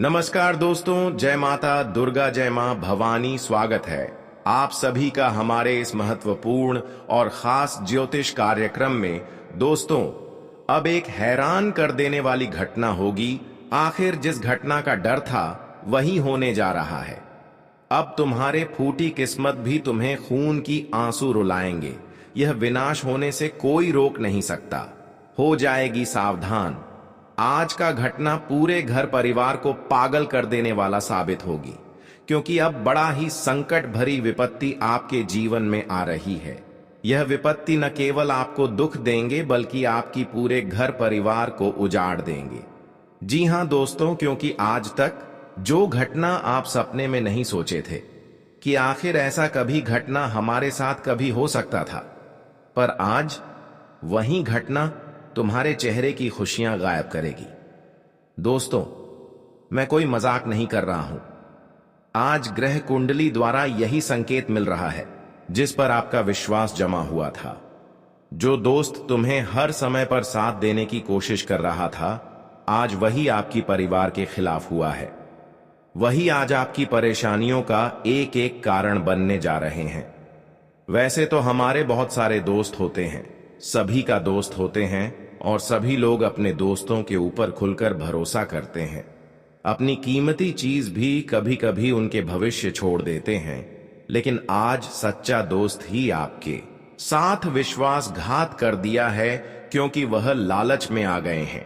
नमस्कार दोस्तों, जय माता दुर्गा, जय मां भवानी। स्वागत है आप सभी का हमारे इस महत्वपूर्ण और खास ज्योतिष कार्यक्रम में। दोस्तों, अब एक हैरान कर देने वाली घटना होगी। आखिर जिस घटना का डर था वही होने जा रहा है। अब तुम्हारे फूटी किस्मत भी तुम्हें खून की आंसू रुलाएंगे। यह विनाश होने से कोई रोक नहीं सकता। हो जाएगी सावधान। आज का घटना पूरे घर परिवार को पागल कर देने वाला साबित होगी, क्योंकि अब बड़ा ही संकट भरी विपत्ति आपके जीवन में आ रही है। यह विपत्ति न केवल आपको दुख देंगे बल्कि आपकी पूरे घर परिवार को उजाड़ देंगे। जी हां दोस्तों, क्योंकि आज तक जो घटना आप सपने में नहीं सोचे थे कि आखिर ऐसा कभी घटना हमारे साथ कभी हो सकता था, पर आज वही घटना तुम्हारे चेहरे की खुशियां गायब करेगी। दोस्तों, मैं कोई मजाक नहीं कर रहा हूं। आज ग्रह कुंडली द्वारा यही संकेत मिल रहा है जिस पर आपका विश्वास जमा हुआ था। जो दोस्त तुम्हें हर समय पर साथ देने की कोशिश कर रहा था, आज वही आपकी परिवार के खिलाफ हुआ है। वही आज आपकी परेशानियों का एक एक कारण बनने जा रहे हैं। वैसे तो हमारे बहुत सारे दोस्त होते हैं, सभी का दोस्त होते हैं, और सभी लोग अपने दोस्तों के ऊपर खुलकर भरोसा करते हैं। अपनी कीमती चीज भी कभी कभी उनके भविष्य छोड़ देते हैं, लेकिन आज सच्चा दोस्त ही आपके साथ विश्वासघात कर दिया है, क्योंकि वह लालच में आ गए हैं।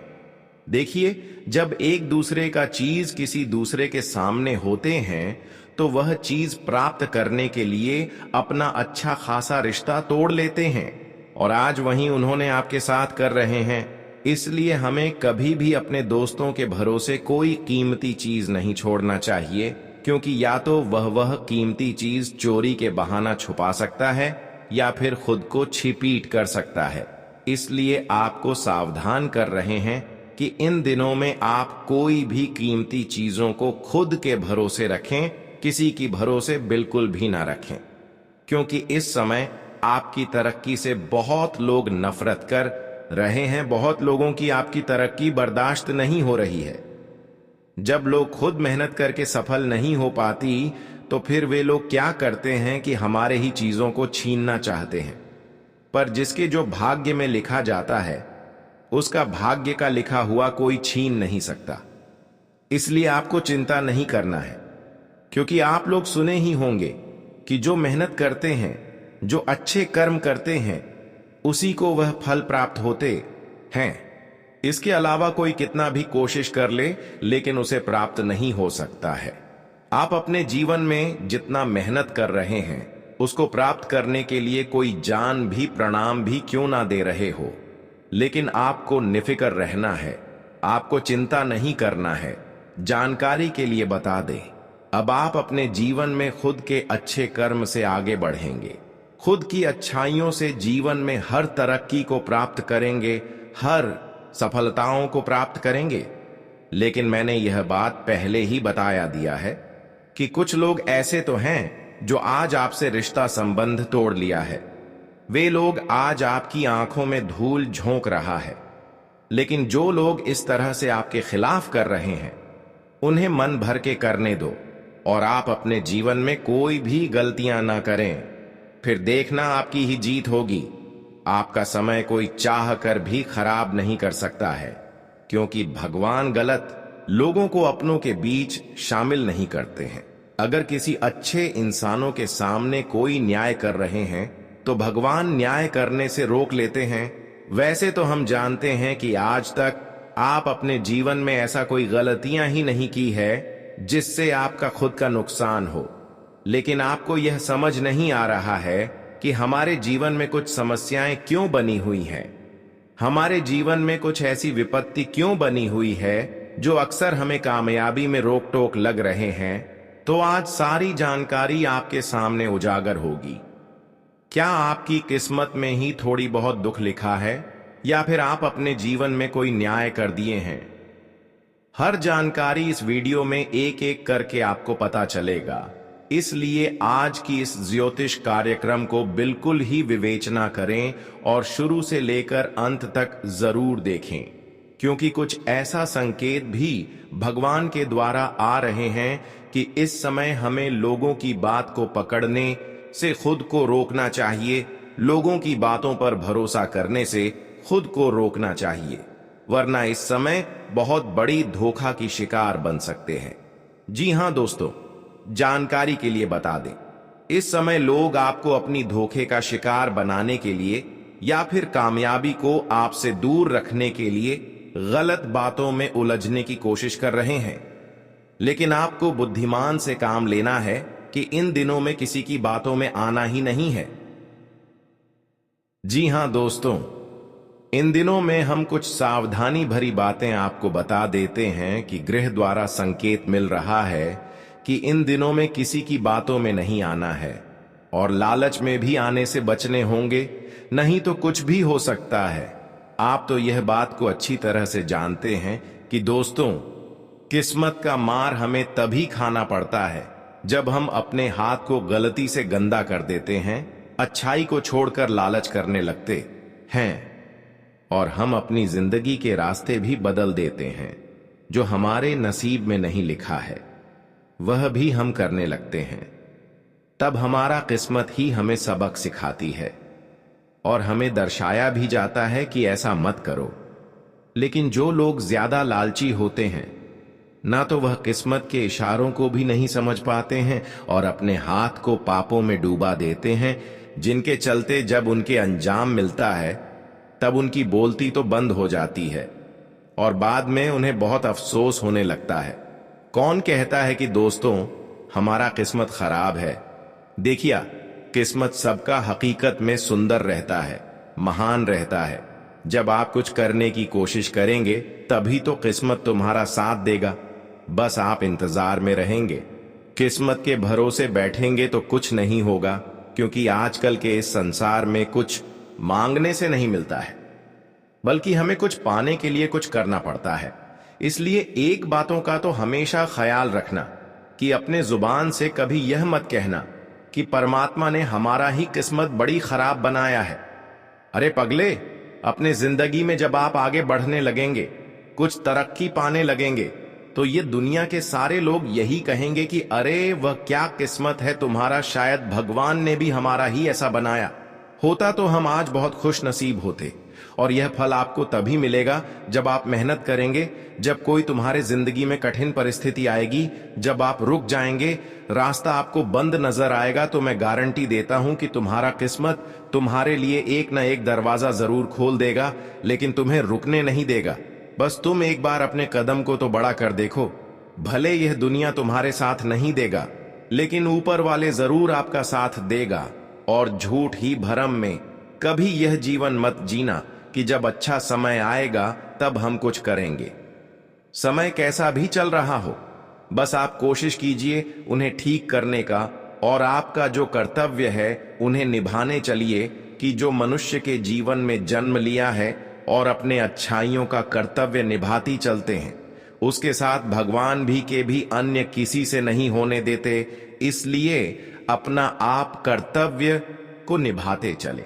देखिए, जब एक दूसरे का चीज किसी दूसरे के सामने होते हैं तो वह चीज प्राप्त करने के लिए अपना अच्छा खासा रिश्ता तोड़ लेते हैं, और आज वहीं उन्होंने आपके साथ कर रहे हैं। इसलिए हमें कभी भी अपने दोस्तों के भरोसे कोई कीमती चीज नहीं छोड़ना चाहिए, क्योंकि या तो वह कीमती चीज चोरी के बहाना छुपा सकता है या फिर खुद को छिपीट कर सकता है। इसलिए आपको सावधान कर रहे हैं कि इन दिनों में आप कोई भी कीमती चीजों को खुद के भरोसे रखें, किसी की भरोसे बिल्कुल भी ना रखें, क्योंकि इस समय आपकी तरक्की से बहुत लोग नफरत कर रहे हैं। बहुत लोगों की आपकी तरक्की बर्दाश्त नहीं हो रही है। जब लोग खुद मेहनत करके सफल नहीं हो पाती तो फिर वे लोग क्या करते हैं कि हमारे ही चीजों को छीनना चाहते हैं। पर जिसके जो भाग्य में लिखा जाता है, उसका भाग्य का लिखा हुआ कोई छीन नहीं सकता। इसलिए आपको चिंता नहीं करना है, क्योंकि आप लोग सुने ही होंगे कि जो मेहनत करते हैं, जो अच्छे कर्म करते हैं, उसी को वह फल प्राप्त होते हैं। इसके अलावा कोई कितना भी कोशिश कर ले, लेकिन उसे प्राप्त नहीं हो सकता है। आप अपने जीवन में जितना मेहनत कर रहे हैं, उसको प्राप्त करने के लिए कोई जान भी, प्रणाम भी क्यों ना दे रहे हो, लेकिन आपको निफिकर रहना है। आपको चिंता नहीं करना है। जानकारी के लिए बता दें, अब आप अपने जीवन में खुद के अच्छे कर्म से आगे बढ़ेंगे। खुद की अच्छाइयों से जीवन में हर तरक्की को प्राप्त करेंगे, हर सफलताओं को प्राप्त करेंगे। लेकिन मैंने यह बात पहले ही बताया दिया है कि कुछ लोग ऐसे तो हैं जो आज आपसे रिश्ता संबंध तोड़ लिया है। वे लोग आज आपकी आंखों में धूल झोंक रहा है। लेकिन जो लोग इस तरह से आपके खिलाफ कर रहे हैं, उन्हें मन भर के करने दो, और आप अपने जीवन में कोई भी गलतियां ना करें। फिर देखना आपकी ही जीत होगी। आपका समय कोई चाह कर भी खराब नहीं कर सकता है, क्योंकि भगवान गलत लोगों को अपनों के बीच शामिल नहीं करते हैं। अगर किसी अच्छे इंसानों के सामने कोई न्याय कर रहे हैं तो भगवान न्याय करने से रोक लेते हैं। वैसे तो हम जानते हैं कि आज तक आप अपने जीवन में ऐसा कोई गलतियां ही नहीं की है जिससे आपका खुद का नुकसान हो, लेकिन आपको यह समझ नहीं आ रहा है कि हमारे जीवन में कुछ समस्याएं क्यों बनी हुई हैं। हमारे जीवन में कुछ ऐसी विपत्ति क्यों बनी हुई है जो अक्सर हमें कामयाबी में रोक टोक लग रहे हैं। तो आज सारी जानकारी आपके सामने उजागर होगी। क्या आपकी किस्मत में ही थोड़ी बहुत दुख लिखा है, या फिर आप अपने जीवन में कोई न्याय कर दिए हैं? हर जानकारी इस वीडियो में एक एक करके आपको पता चलेगा। इसलिए आज की इस ज्योतिष कार्यक्रम को बिल्कुल ही विवेचना करें और शुरू से लेकर अंत तक जरूर देखें। क्योंकि कुछ ऐसा संकेत भी भगवान के द्वारा आ रहे हैं कि इस समय हमें लोगों की बात को पकड़ने से खुद को रोकना चाहिए, लोगों की बातों पर भरोसा करने से खुद को रोकना चाहिए, वरना इस समय बहुत बड़ी धोखा की शिकार बन सकते हैं। जी हां दोस्तों, जानकारी के लिए बता दें, इस समय लोग आपको अपनी धोखे का शिकार बनाने के लिए या फिर कामयाबी को आपसे दूर रखने के लिए गलत बातों में उलझने की कोशिश कर रहे हैं। लेकिन आपको बुद्धिमान से काम लेना है कि इन दिनों में किसी की बातों में आना ही नहीं है। जी हां दोस्तों, इन दिनों में हम कुछ सावधानी भरी बातें आपको बता देते हैं कि गृह द्वारा संकेत मिल रहा है कि इन दिनों में किसी की बातों में नहीं आना है और लालच में भी आने से बचने होंगे, नहीं तो कुछ भी हो सकता है। आप तो यह बात को अच्छी तरह से जानते हैं कि दोस्तों, किस्मत का मार हमें तभी खाना पड़ता है जब हम अपने हाथ को गलती से गंदा कर देते हैं, अच्छाई को छोड़कर लालच करने लगते हैं और हम अपनी जिंदगी के रास्ते भी बदल देते हैं। जो हमारे नसीब में नहीं लिखा है वह भी हम करने लगते हैं। तब हमारा किस्मत ही हमें सबक सिखाती है और हमें दर्शाया भी जाता है कि ऐसा मत करो। लेकिन जो लोग ज्यादा लालची होते हैं, ना तो वह किस्मत के इशारों को भी नहीं समझ पाते हैं और अपने हाथ को पापों में डूबा देते हैं, जिनके चलते जब उनके अंजाम मिलता है तब उनकी बोलती तो बंद हो जाती है और बाद में उन्हें बहुत अफसोस होने लगता है। कौन कहता है कि दोस्तों हमारा किस्मत खराब है? देखिए, किस्मत सबका हकीकत में सुंदर रहता है, महान रहता है। जब आप कुछ करने की कोशिश करेंगे तभी तो किस्मत तुम्हारा साथ देगा। बस आप इंतजार में रहेंगे, किस्मत के भरोसे बैठेंगे तो कुछ नहीं होगा, क्योंकि आजकल के इस संसार में कुछ मांगने से नहीं मिलता है, बल्कि हमें कुछ पाने के लिए कुछ करना पड़ता है। इसलिए एक बातों का तो हमेशा ख्याल रखना कि अपने जुबान से कभी यह मत कहना कि परमात्मा ने हमारा ही किस्मत बड़ी खराब बनाया है। अरे पगले, अपने जिंदगी में जब आप आगे बढ़ने लगेंगे, कुछ तरक्की पाने लगेंगे, तो ये दुनिया के सारे लोग यही कहेंगे कि अरे वह क्या किस्मत है तुम्हारा, शायद भगवान ने भी हमारा ही ऐसा बनाया होता तो हम आज बहुत खुश नसीब होते। और यह फल आपको तभी मिलेगा जब आप मेहनत करेंगे। जब कोई तुम्हारे जिंदगी में कठिन परिस्थिति आएगी, जब आप रुक जाएंगे, रास्ता आपको बंद नजर आएगा, तो मैं गारंटी देता हूं कि तुम्हारा किस्मत तुम्हारे लिए एक न एक दरवाजा जरूर खोल देगा, लेकिन तुम्हें रुकने नहीं देगा। बस तुम एक बार अपने कदम को तो बड़ा कर देखो। भले यह दुनिया तुम्हारे साथ नहीं देगा, लेकिन ऊपर वाले जरूर आपका साथ देगा। और झूठ ही भरम में कभी यह जीवन मत जीना कि जब अच्छा समय आएगा तब हम कुछ करेंगे। समय कैसा भी चल रहा हो, बस आप कोशिश कीजिए उन्हें ठीक करने का, और आपका जो कर्तव्य है उन्हें निभाने चलिए। कि जो मनुष्य के जीवन में जन्म लिया है और अपने अच्छाइयों का कर्तव्य निभाती चलते हैं, उसके साथ भगवान भी के भी अन्य किसी से नहीं होने देते। इसलिए अपना आप कर्तव्य को निभाते चले।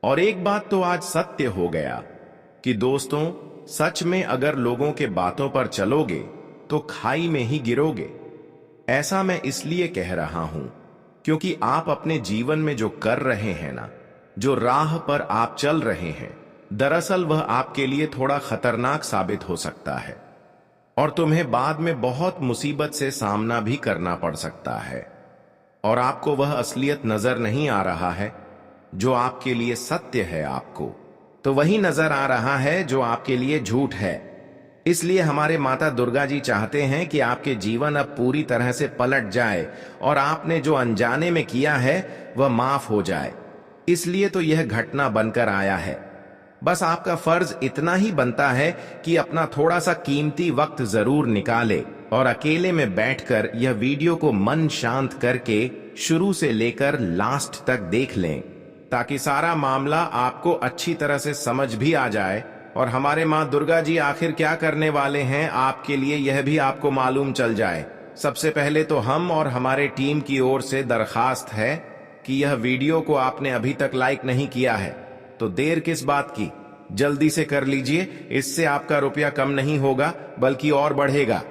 और एक बात तो आज सत्य हो गया कि दोस्तों, सच में अगर लोगों के बातों पर चलोगे तो खाई में ही गिरोगे। ऐसा मैं इसलिए कह रहा हूं क्योंकि आप अपने जीवन में जो कर रहे हैं ना, जो राह पर आप चल रहे हैं, दरअसल वह आपके लिए थोड़ा खतरनाक साबित हो सकता है और तुम्हें बाद में बहुत मुसीबत से सामना भी करना पड़ सकता है। और आपको वह असलियत नजर नहीं आ रहा है जो आपके लिए सत्य है, आपको तो वही नजर आ रहा है जो आपके लिए झूठ है। इसलिए हमारे माता दुर्गा जी चाहते हैं कि आपके जीवन अब पूरी तरह से पलट जाए और आपने जो अनजाने में किया है वह माफ हो जाए। इसलिए तो यह घटना बनकर आया है। बस आपका फर्ज इतना ही बनता है कि अपना थोड़ा सा कीमती वक्त जरूर निकाले और अकेले में बैठकर यह वीडियो को मन शांत करके शुरू से लेकर लास्ट तक देख लें, ताकि सारा मामला आपको अच्छी तरह से समझ भी आ जाए और हमारे माँ दुर्गा जी आखिर क्या करने वाले हैं आपके लिए यह भी आपको मालूम चल जाए। सबसे पहले तो हम और हमारे टीम की ओर से दरखास्त है कि यह वीडियो को आपने अभी तक लाइक नहीं किया है तो देर किस बात की, जल्दी से कर लीजिए, इससे आपका रुपया कम नहीं होगा बल्कि और बढ़ेगा।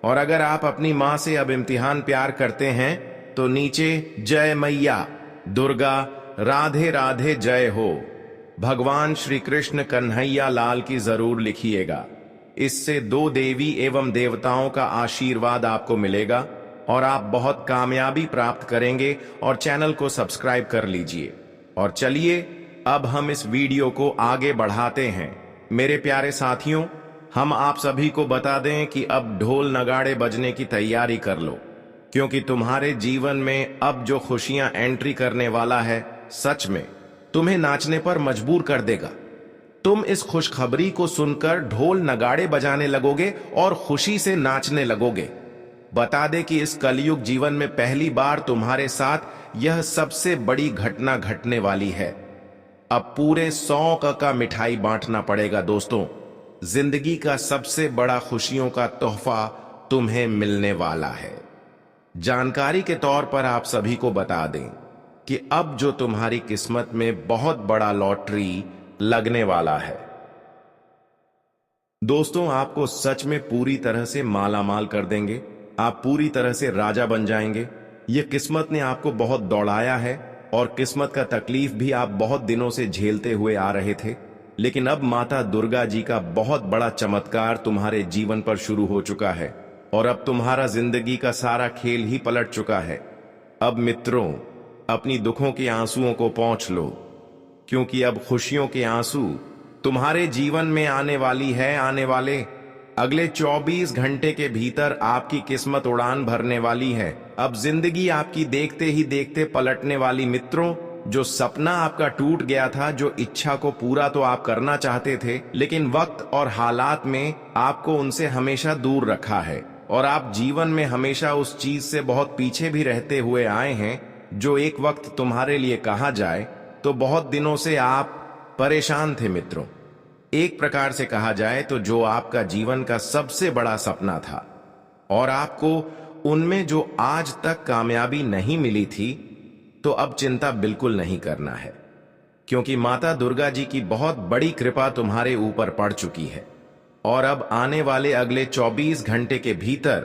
और अगर आप अपनी माँ से अब इम्तिहान प्यार करते हैं तो नीचे जय मैया दुर्गा राधे राधे जय हो भगवान श्री कृष्ण कन्हैया लाल की जरूर लिखिएगा। इससे 2 देवी एवं देवताओं का आशीर्वाद आपको मिलेगा और आप बहुत कामयाबी प्राप्त करेंगे। और चैनल को सब्सक्राइब कर लीजिए। और चलिए अब हम इस वीडियो को आगे बढ़ाते हैं। मेरे प्यारे साथियों, हम आप सभी को बता दें कि अब ढोल नगाड़े बजने की तैयारी कर लो, क्योंकि तुम्हारे जीवन में अब जो खुशियां एंट्री करने वाला है, सच में तुम्हें नाचने पर मजबूर कर देगा। तुम इस खुशखबरी को सुनकर ढोल नगाड़े बजाने लगोगे और खुशी से नाचने लगोगे। बता दे कि इस कलयुग जीवन में पहली बार तुम्हारे साथ यह सबसे बड़ी घटना घटने वाली है। अब पूरे 100 का मिठाई बांटना पड़ेगा दोस्तों। जिंदगी का सबसे बड़ा खुशियों का तोहफा तुम्हें मिलने वाला है। जानकारी के तौर पर आप सभी को बता दें कि अब जो तुम्हारी किस्मत में बहुत बड़ा लॉटरी लगने वाला है दोस्तों, आपको सच में पूरी तरह से माला माल कर देंगे। आप पूरी तरह से राजा बन जाएंगे। यह किस्मत ने आपको बहुत दौड़ाया है और किस्मत का तकलीफ भी आप बहुत दिनों से झेलते हुए आ रहे थे, लेकिन अब माता दुर्गा जी का बहुत बड़ा चमत्कार तुम्हारे जीवन पर शुरू हो चुका है और अब तुम्हारा जिंदगी का सारा खेल ही पलट चुका है। अब मित्रों, अपनी दुखों के आंसुओं को पोंछ लो, क्योंकि अब खुशियों के आंसू तुम्हारे जीवन में आने वाली है। आने वाले अगले 24 घंटे के भीतर आपकी किस्मत उड़ान भरने वाली है। अब जिंदगी आपकी देखते ही देखते पलटने वाली। मित्रों, जो सपना आपका टूट गया था, जो इच्छा को पूरा तो आप करना चाहते थे, लेकिन वक्त और हालात में आपको उनसे हमेशा दूर रखा है और आप जीवन में हमेशा उस चीज से बहुत पीछे भी रहते हुए आए हैं, जो एक वक्त तुम्हारे लिए कहा जाए तो बहुत दिनों से आप परेशान थे। मित्रों, एक प्रकार से कहा जाए तो जो आपका जीवन का सबसे बड़ा सपना था और आपको उनमें जो आज तक कामयाबी नहीं मिली थी, तो अब चिंता बिल्कुल नहीं करना है, क्योंकि माता दुर्गा जी की बहुत बड़ी कृपा तुम्हारे ऊपर पड़ चुकी है। और अब आने वाले अगले 24 घंटे के भीतर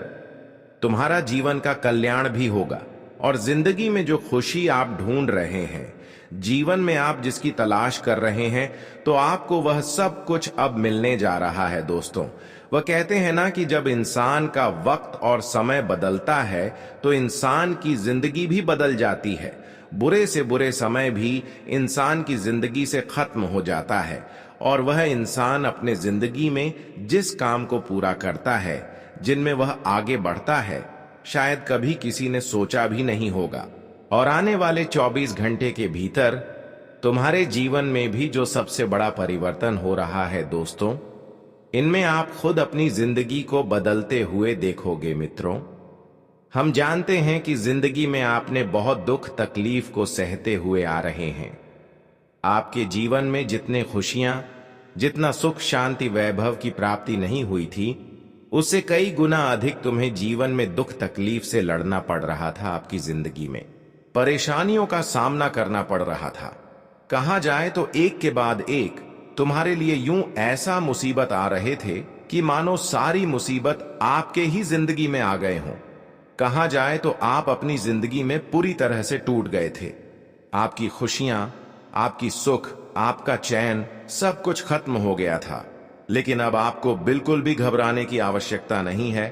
तुम्हारा जीवन का कल्याण भी होगा और जिंदगी में जो खुशी आप ढूंढ रहे हैं, जीवन में आप जिसकी तलाश कर रहे हैं, तो आपको वह सब कुछ अब मिलने जा रहा है। दोस्तों, वह कहते हैं ना कि जब इंसान का वक्त और समय बदलता है तो इंसान की जिंदगी भी बदल जाती है। बुरे से बुरे समय भी इंसान की जिंदगी से खत्म हो जाता है और वह इंसान अपने जिंदगी में जिस काम को पूरा करता है, जिनमें वह आगे बढ़ता है, शायद कभी किसी ने सोचा भी नहीं होगा। और आने वाले 24 घंटे के भीतर तुम्हारे जीवन में भी जो सबसे बड़ा परिवर्तन हो रहा है दोस्तों, इनमें आप खुद अपनी जिंदगी को बदलते हुए देखोगे। मित्रों, हम जानते हैं कि जिंदगी में आपने बहुत दुख तकलीफ को सहते हुए आ रहे हैं। आपके जीवन में जितने खुशियां, जितना सुख शांति वैभव की प्राप्ति नहीं हुई थी, उससे कई गुना अधिक तुम्हें जीवन में दुख तकलीफ से लड़ना पड़ रहा था। आपकी जिंदगी में परेशानियों का सामना करना पड़ रहा था। कहा जाए तो एक के बाद एक तुम्हारे लिए यूं ऐसा मुसीबत आ रहे थे कि मानो सारी मुसीबत आपके ही जिंदगी में आ गए हों। कहा जाए तो आप अपनी जिंदगी में पूरी तरह से टूट गए थे। आपकी खुशियां, आपकी सुख, आपका चैन, सब कुछ खत्म हो गया था। लेकिन अब आपको बिल्कुल भी घबराने की आवश्यकता नहीं है,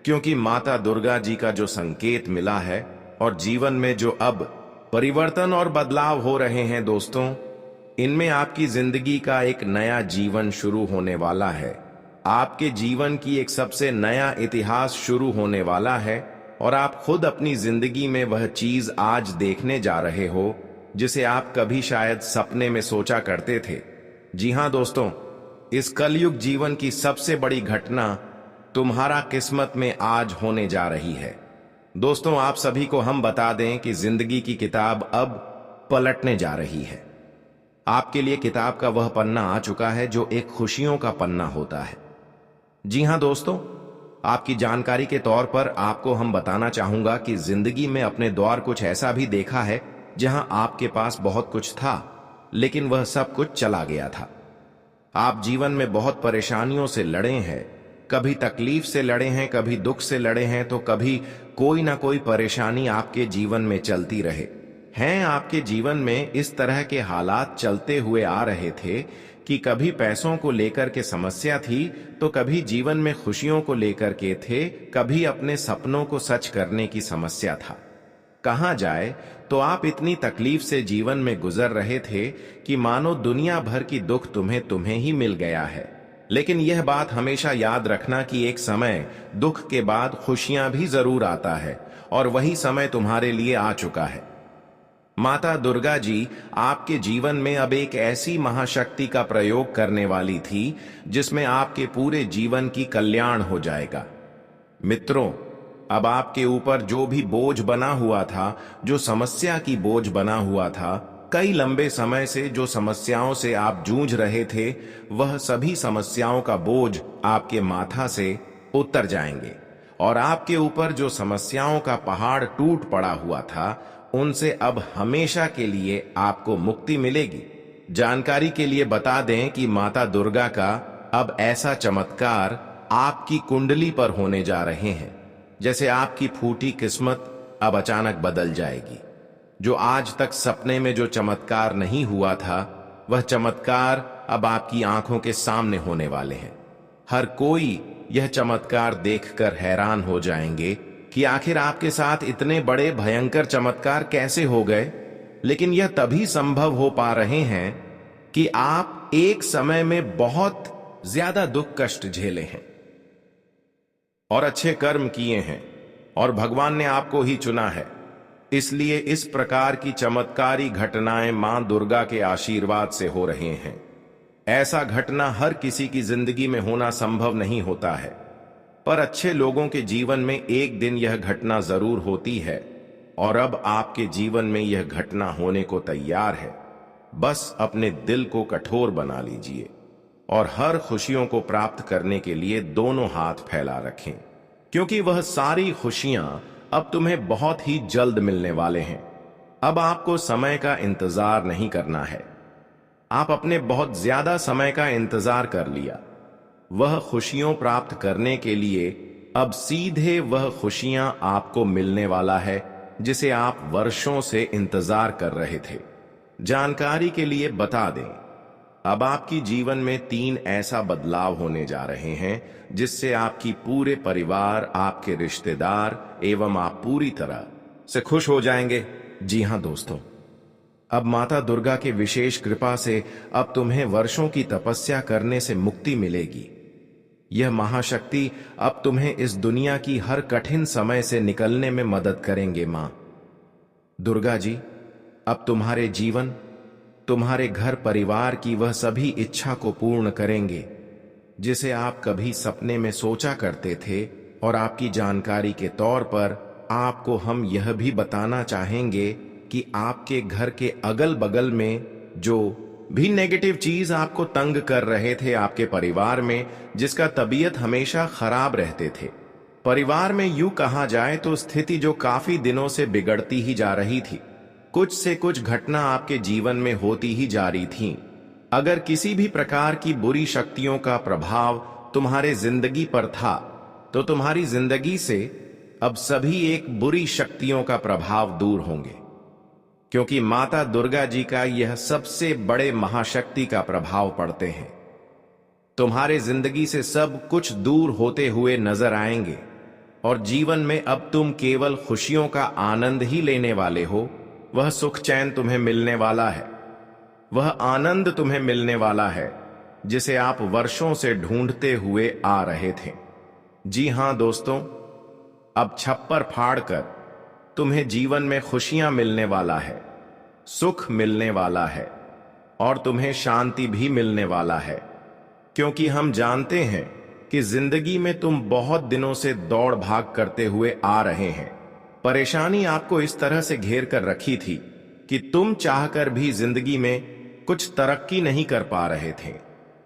क्योंकि माता दुर्गा जी का जो संकेत मिला है और जीवन में जो अब परिवर्तन और बदलाव हो रहे हैं दोस्तों, इनमें आपकी जिंदगी का एक नया जीवन शुरू होने वाला है। आपके जीवन की एक सबसे नया इतिहास शुरू होने वाला है और आप खुद अपनी जिंदगी में वह चीज आज देखने जा रहे हो जिसे आप कभी शायद सपने में सोचा करते थे। जी हां दोस्तों, इस कलयुग जीवन की सबसे बड़ी घटना तुम्हारा किस्मत में आज होने जा रही है। दोस्तों, आप सभी को हम बता दें कि जिंदगी की किताब अब पलटने जा रही है। आपके लिए किताब का वह पन्ना आ चुका है जो एक खुशियों का पन्ना होता है। जी हां दोस्तों, आपकी जानकारी के तौर पर आपको हम बताना चाहूंगा कि जिंदगी में अपने द्वार कुछ ऐसा भी देखा है जहां आपके पास बहुत कुछ था, लेकिन वह सब कुछ चला गया था। आप जीवन में बहुत परेशानियों से लड़े हैं, कभी तकलीफ से लड़े हैं, कभी दुख से लड़े हैं, तो कभी कोई ना कोई परेशानी आपके जीवन में चलती रहे हैं। आपके जीवन में इस तरह के हालात चलते हुए आ रहे थे कि कभी पैसों को लेकर के समस्या थी, तो कभी जीवन में खुशियों को लेकर के थे, कभी अपने सपनों को सच करने की समस्या था। कहां जाए तो आप इतनी तकलीफ से जीवन में गुजर रहे थे कि मानो दुनिया भर की दुख तुम्हें ही मिल गया है। लेकिन यह बात हमेशा याद रखना कि एक समय दुख के बाद खुशियां भी जरूर आता है, और वही समय तुम्हारे लिए आ चुका है। माता दुर्गा जी आपके जीवन में अब एक ऐसी महाशक्ति का प्रयोग करने वाली थी जिसमें आपके पूरे जीवन की कल्याण हो जाएगा। मित्रों, अब आपके ऊपर जो भी बोझ बना हुआ था, जो समस्या की बोझ बना हुआ था, कई लंबे समय से जो समस्याओं से आप जूझ रहे थे, वह सभी समस्याओं का बोझ आपके माथा से उतर जाएंगे, और आपके ऊपर जो समस्याओं का पहाड़ टूट पड़ा हुआ था, उनसे अब हमेशा के लिए आपको मुक्ति मिलेगी। जानकारी के लिए बता दें कि माता दुर्गा का अब ऐसा चमत्कार आपकी कुंडली पर होने जा रहे हैं, जैसे आपकी फूटी किस्मत अब अचानक बदल जाएगी। जो आज तक सपने में जो चमत्कार नहीं हुआ था, वह चमत्कार अब आपकी आंखों के सामने होने वाले हैं। हर कोई यह चमत्कार देखकर हैरान हो जाएंगे कि आखिर आपके साथ इतने बड़े भयंकर चमत्कार कैसे हो गए। लेकिन यह तभी संभव हो पा रहे हैं कि आप एक समय में बहुत ज्यादा दुख कष्ट झेले हैं और अच्छे कर्म किए हैं, और भगवान ने आपको ही चुना है। इसलिए इस प्रकार की चमत्कारी घटनाएं मां दुर्गा के आशीर्वाद से हो रहे हैं। ऐसा घटना हर किसी की जिंदगी में होना संभव नहीं होता है, पर अच्छे लोगों के जीवन में एक दिन यह घटना जरूर होती है, और अब आपके जीवन में यह घटना होने को तैयार है। बस अपने दिल को कठोर बना लीजिए और हर खुशियों को प्राप्त करने के लिए दोनों हाथ फैला रखें, क्योंकि वह सारी खुशियां अब तुम्हें बहुत ही जल्द मिलने वाले हैं। अब आपको समय का इंतजार नहीं करना है। आप अपने बहुत ज्यादा समय का इंतजार कर लिया। वह खुशियों प्राप्त करने के लिए अब सीधे वह खुशियां आपको मिलने वाला है जिसे आप वर्षों से इंतजार कर रहे थे। जानकारी के लिए बता दें, अब आपकी जीवन में 3 ऐसा बदलाव होने जा रहे हैं जिससे आपकी पूरे परिवार, आपके रिश्तेदार एवं आप पूरी तरह से खुश हो जाएंगे। जी हां दोस्तों, अब माता दुर्गा के विशेष कृपा से अब तुम्हें वर्षों की तपस्या करने से मुक्ति मिलेगी। यह महाशक्ति अब तुम्हें इस दुनिया की हर कठिन समय से निकलने में मदद करेंगे। मां दुर्गा जी अब तुम्हारे जीवन, तुम्हारे घर परिवार की वह सभी इच्छा को पूर्ण करेंगे जिसे आप कभी सपने में सोचा करते थे। और आपकी जानकारी के तौर पर आपको हम यह भी बताना चाहेंगे कि आपके घर के अगल बगल में जो भी नेगेटिव चीज आपको तंग कर रहे थे आपके परिवार में, जिसका तबीयत हमेशा खराब रहते थे, परिवार में यूं कहा जाए तो स्थिति जो काफी दिनों से बिगड़ती ही जा रही थी, कुछ से कुछ घटना आपके जीवन में होती ही जा रही थी। अगर किसी भी प्रकार की बुरी शक्तियों का प्रभाव तुम्हारे जिंदगी पर था, तो तुम्हारी जिंदगी से अब सभी एक बुरी शक्तियों का प्रभाव दूर होंगे, क्योंकि माता दुर्गा जी का यह सबसे बड़े महाशक्ति का प्रभाव पड़ते हैं। तुम्हारे जिंदगी से सब कुछ दूर होते हुए नजर आएंगे और जीवन में अब तुम केवल खुशियों का आनंद ही लेने वाले हो। वह सुख चैन तुम्हें मिलने वाला है, वह आनंद तुम्हें मिलने वाला है जिसे आप वर्षों से ढूंढते हुए आ रहे थे। जी हां दोस्तों, अब छप्पर फाड़कर तुम्हें जीवन में खुशियां मिलने वाला है, सुख मिलने वाला है और तुम्हें शांति भी मिलने वाला है, क्योंकि हम जानते हैं कि जिंदगी में तुम बहुत दिनों से दौड़ भाग करते हुए आ रहे हैं। परेशानी आपको इस तरह से घेर कर रखी थी कि तुम चाहकर भी जिंदगी में कुछ तरक्की नहीं कर पा रहे थे,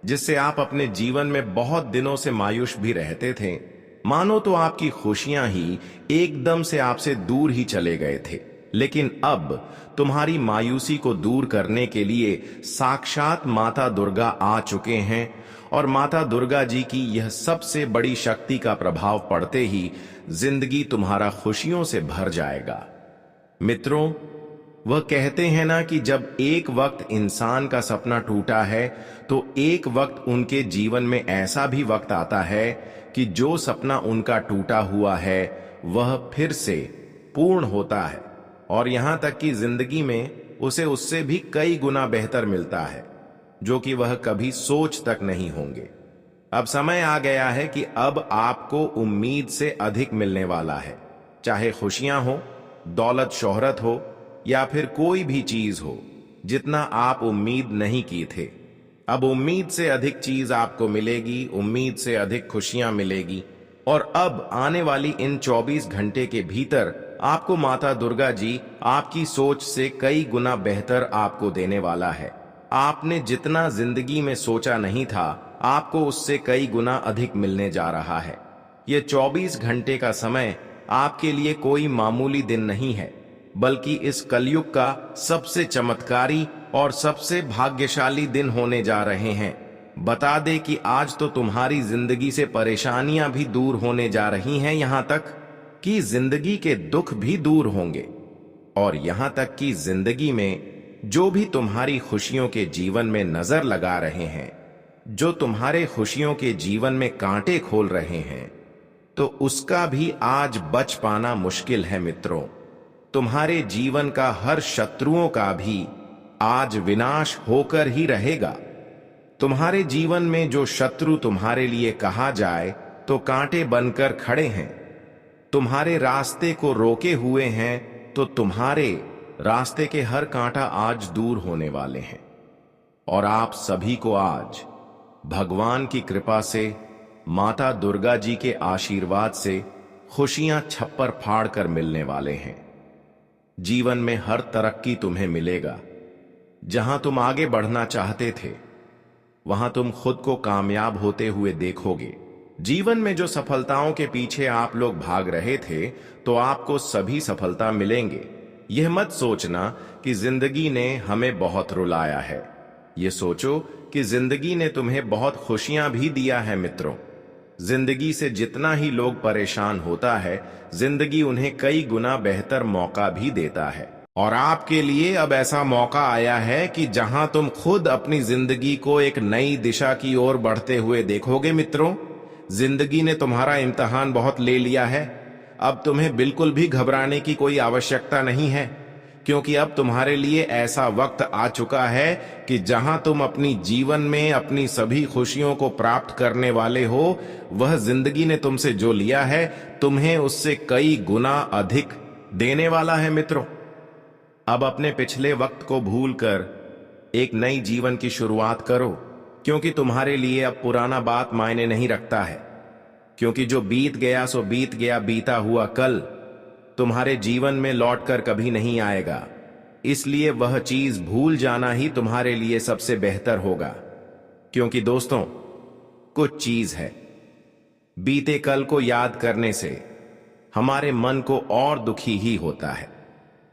जिससे आप अपने जीवन में बहुत दिनों से मायूस भी रहते थे। मानो तो आपकी खुशियां ही एकदम से आपसे दूर ही चले गए थे। लेकिन अब तुम्हारी मायूसी को दूर करने के लिए साक्षात माता दुर्गा आ चुके हैं और माता दुर्गा जी की यह सबसे बड़ी शक्ति का प्रभाव पड़ते ही जिंदगी तुम्हारा खुशियों से भर जाएगा। मित्रों, वह कहते हैं ना कि जब एक वक्त इंसान का सपना टूटा है तो एक वक्त उनके जीवन में ऐसा भी वक्त आता है कि जो सपना उनका टूटा हुआ है वह फिर से पूर्ण होता है और यहां तक कि जिंदगी में उसे उससे भी कई गुना बेहतर मिलता है जो कि वह कभी सोच तक नहीं होंगे। अब समय आ गया है कि अब आपको उम्मीद से अधिक मिलने वाला है, चाहे खुशियां हो, दौलत शोहरत हो या फिर कोई भी चीज हो जितना आप उम्मीद नहीं की थे। अब उम्मीद से अधिक चीज आपको मिलेगी, उम्मीद से अधिक खुशियां मिलेगी और अब आने वाली इन 24 घंटे के भीतर आपको माता दुर्गा जी आपकी सोच से कई गुना बेहतर आपको देने वाला है। आपने जितना जिंदगी में सोचा नहीं था आपको उससे कई गुना अधिक मिलने जा रहा है। ये 24 घंटे का समय आपके लिए कोई मामूली दिन नहीं है, बल्कि इस कलयुग का सबसे चमत्कारी और सबसे भाग्यशाली दिन होने जा रहे हैं। बता दे कि आज तो तुम्हारी जिंदगी से परेशानियां भी दूर होने जा रही हैं, यहां तक कि जिंदगी के दुख भी दूर होंगे और यहां तक कि जिंदगी में जो भी तुम्हारी खुशियों के जीवन में नजर लगा रहे हैं, जो तुम्हारे खुशियों के जीवन में कांटे खोल रहे हैं, तो उसका भी आज बच पाना मुश्किल है। मित्रों, तुम्हारे जीवन का हर शत्रुओं का भी आज विनाश होकर ही रहेगा। तुम्हारे जीवन में जो शत्रु तुम्हारे लिए कहा जाए तो कांटे बनकर खड़े हैं, तुम्हारे रास्ते को रोके हुए हैं, तो तुम्हारे रास्ते के हर कांटा आज दूर होने वाले हैं और आप सभी को आज भगवान की कृपा से, माता दुर्गा जी के आशीर्वाद से खुशियां छप्पर फाड़ कर मिलने वाले हैं। जीवन में हर तरक्की तुम्हें मिलेगा। जहां तुम आगे बढ़ना चाहते थे वहां तुम खुद को कामयाब होते हुए देखोगे। जीवन में जो सफलताओं के पीछे आप लोग भाग रहे थे तो आपको सभी सफलता मिलेंगे। यह मत सोचना कि जिंदगी ने हमें बहुत रुलाया है, ये सोचो कि जिंदगी ने तुम्हें बहुत खुशियां भी दिया है। मित्रों, जिंदगी से जितना ही लोग परेशान होता है, जिंदगी उन्हें कई गुना बेहतर मौका भी देता है और आपके लिए अब ऐसा मौका आया है कि जहां तुम खुद अपनी जिंदगी को एक नई दिशा की ओर बढ़ते हुए देखोगे। मित्रों, जिंदगी ने तुम्हारा इम्तिहान बहुत ले लिया है। अब तुम्हें बिल्कुल भी घबराने की कोई आवश्यकता नहीं है, क्योंकि अब तुम्हारे लिए ऐसा वक्त आ चुका है कि जहां तुम अपनी जीवन में अपनी सभी खुशियों को प्राप्त करने वाले हो, वह जिंदगी ने तुमसे जो लिया है तुम्हें उससे कई गुना अधिक देने वाला है। मित्रों, अब अपने पिछले वक्त को भूलकर एक नई जीवन की शुरुआत करो, क्योंकि तुम्हारे लिए अब पुराना बात मायने नहीं रखता है, क्योंकि जो बीत गया सो बीत गया। बीता हुआ कल तुम्हारे जीवन में लौटकर कभी नहीं आएगा, इसलिए वह चीज भूल जाना ही तुम्हारे लिए सबसे बेहतर होगा। क्योंकि दोस्तों, कुछ चीज है, बीते कल को याद करने से हमारे मन को और दुखी ही होता है,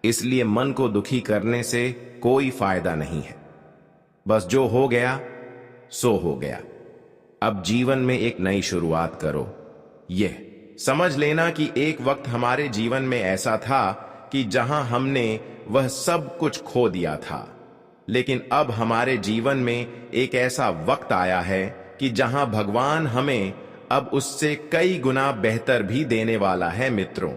इसलिए मन को दुखी करने से कोई फायदा नहीं है। बस जो हो गया सो हो गया। अब जीवन में एक नई शुरुआत करो। यह समझ लेना कि एक वक्त हमारे जीवन में ऐसा था कि जहां हमने वह सब कुछ खो दिया था, लेकिन अब हमारे जीवन में एक ऐसा वक्त आया है कि जहां भगवान हमें अब उससे कई गुना बेहतर भी देने वाला है। मित्रों,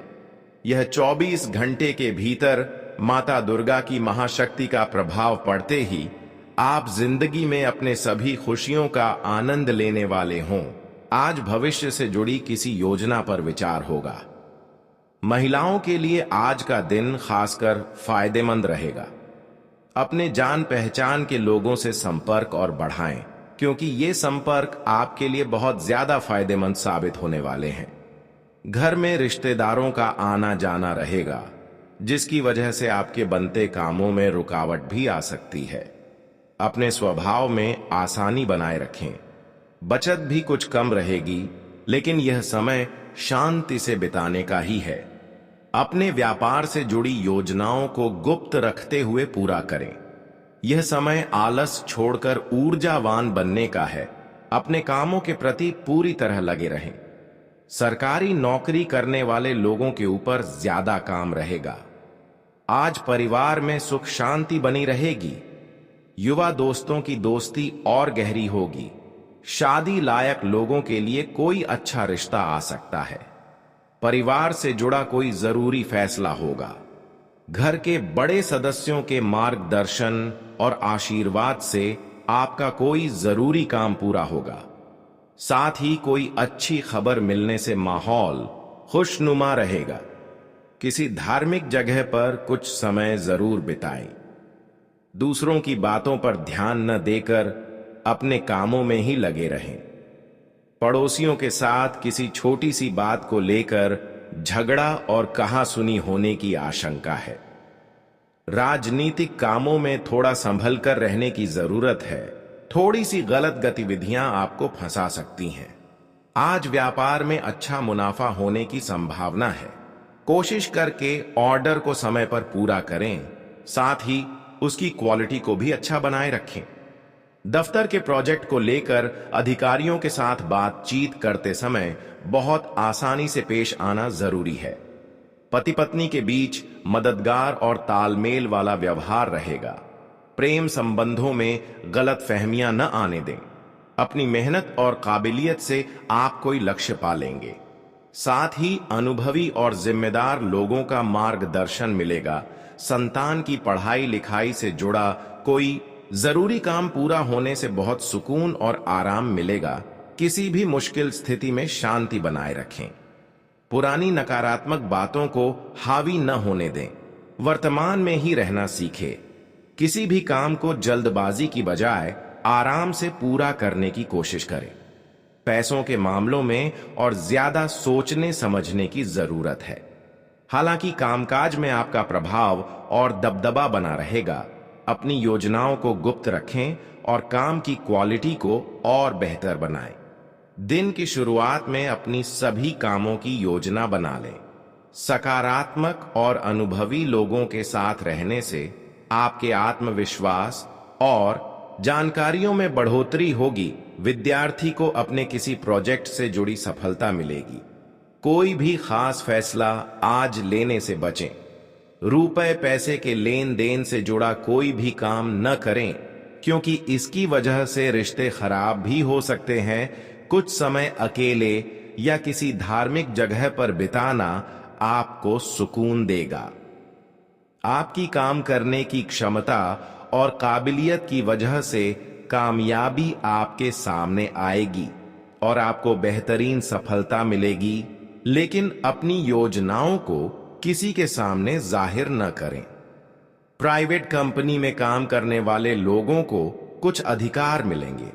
यह 24 घंटे के भीतर माता दुर्गा की महाशक्ति का प्रभाव पड़ते ही आप जिंदगी में अपने सभी खुशियों का आनंद लेने वाले हों। आज भविष्य से जुड़ी किसी योजना पर विचार होगा। महिलाओं के लिए आज का दिन खासकर फायदेमंद रहेगा। अपने जान पहचान के लोगों से संपर्क और बढ़ाएं, क्योंकि ये संपर्क आपके लिए बहुत ज्यादा फायदेमंद साबित होने वाले हैं। घर में रिश्तेदारों का आना जाना रहेगा, जिसकी वजह से आपके बनते कामों में रुकावट भी आ सकती है। अपने स्वभाव में आसानी बनाए रखें। बचत भी कुछ कम रहेगी, लेकिन यह समय शांति से बिताने का ही है। अपने व्यापार से जुड़ी योजनाओं को गुप्त रखते हुए पूरा करें। यह समय आलस छोड़कर ऊर्जावान बनने का है। अपने कामों के प्रति पूरी तरह लगे रहें। सरकारी नौकरी करने वाले लोगों के ऊपर ज्यादा काम रहेगा। आज परिवार में सुख शांति बनी रहेगी। युवा दोस्तों की दोस्ती और गहरी होगी। शादी लायक लोगों के लिए कोई अच्छा रिश्ता आ सकता है। परिवार से जुड़ा कोई जरूरी फैसला होगा। घर के बड़े सदस्यों के मार्गदर्शन और आशीर्वाद से आपका कोई जरूरी काम पूरा होगा। साथ ही कोई अच्छी खबर मिलने से माहौल खुशनुमा रहेगा। किसी धार्मिक जगह पर कुछ समय जरूर बिताएं। दूसरों की बातों पर ध्यान न देकर अपने कामों में ही लगे रहें। पड़ोसियों के साथ किसी छोटी सी बात को लेकर झगड़ा और कहासुनी होने की आशंका है। राजनीतिक कामों में थोड़ा संभल कर रहने की जरूरत है। थोड़ी सी गलत गतिविधियां आपको फंसा सकती हैं। आज व्यापार में अच्छा मुनाफा होने की संभावना है। कोशिश करके ऑर्डर को समय पर पूरा करें, साथ ही उसकी क्वालिटी को भी अच्छा बनाए रखें। दफ्तर के प्रोजेक्ट को लेकर अधिकारियों के साथ बातचीत करते समय बहुत आसानी से पेश आना जरूरी है। पति पत्नी के बीच मददगार और तालमेल वाला व्यवहार रहेगा। प्रेम संबंधों में गलत फहमियां न आने दें। अपनी मेहनत और काबिलियत से आप कोई लक्ष्य पा लेंगे। साथ ही अनुभवी और जिम्मेदार लोगों का मार्गदर्शन मिलेगा। संतान की पढ़ाई लिखाई से जुड़ा कोई जरूरी काम पूरा होने से बहुत सुकून और आराम मिलेगा। किसी भी मुश्किल स्थिति में शांति बनाए रखें। पुरानी नकारात्मक बातों को हावी न होने दें। वर्तमान में ही रहना सीखें। किसी भी काम को जल्दबाजी की बजाय आराम से पूरा करने की कोशिश करें। पैसों के मामलों में और ज्यादा सोचने समझने की जरूरत है। हालांकि कामकाज में आपका प्रभाव और दबदबा बना रहेगा। अपनी योजनाओं को गुप्त रखें और काम की क्वालिटी को और बेहतर बनाएं। दिन की शुरुआत में अपनी सभी कामों की योजना बना लें। सकारात्मक और अनुभवी लोगों के साथ रहने से आपके आत्मविश्वास और जानकारियों में बढ़ोतरी होगी। विद्यार्थी को अपने किसी प्रोजेक्ट से जुड़ी सफलता मिलेगी। कोई भी खास फैसला आज लेने से बचें। रुपए पैसे के लेन देन से जुड़ा कोई भी काम न करें, क्योंकि इसकी वजह से रिश्ते खराब भी हो सकते हैं। कुछ समय अकेले या किसी धार्मिक जगह पर बिताना आपको सुकून देगा। आपकी काम करने की क्षमता और काबिलियत की वजह से कामयाबी आपके सामने आएगी और आपको बेहतरीन सफलता मिलेगी। लेकिन अपनी योजनाओं को किसी के सामने जाहिर न करें। प्राइवेट कंपनी में काम करने वाले लोगों को कुछ अधिकार मिलेंगे।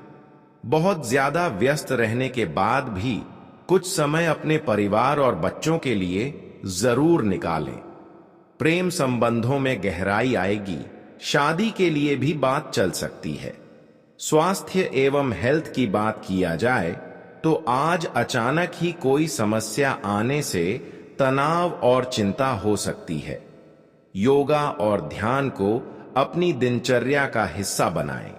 बहुत ज्यादा व्यस्त रहने के बाद भी कुछ समय अपने परिवार और बच्चों के लिए जरूर निकालें। प्रेम संबंधों में गहराई आएगी। शादी के लिए भी बात चल सकती है। स्वास्थ्य एवं हेल्थ की बात किया जाए तो आज अचानक ही कोई समस्या आने से तनाव और चिंता हो सकती है। योगा और ध्यान को अपनी दिनचर्या का हिस्सा बनाएं।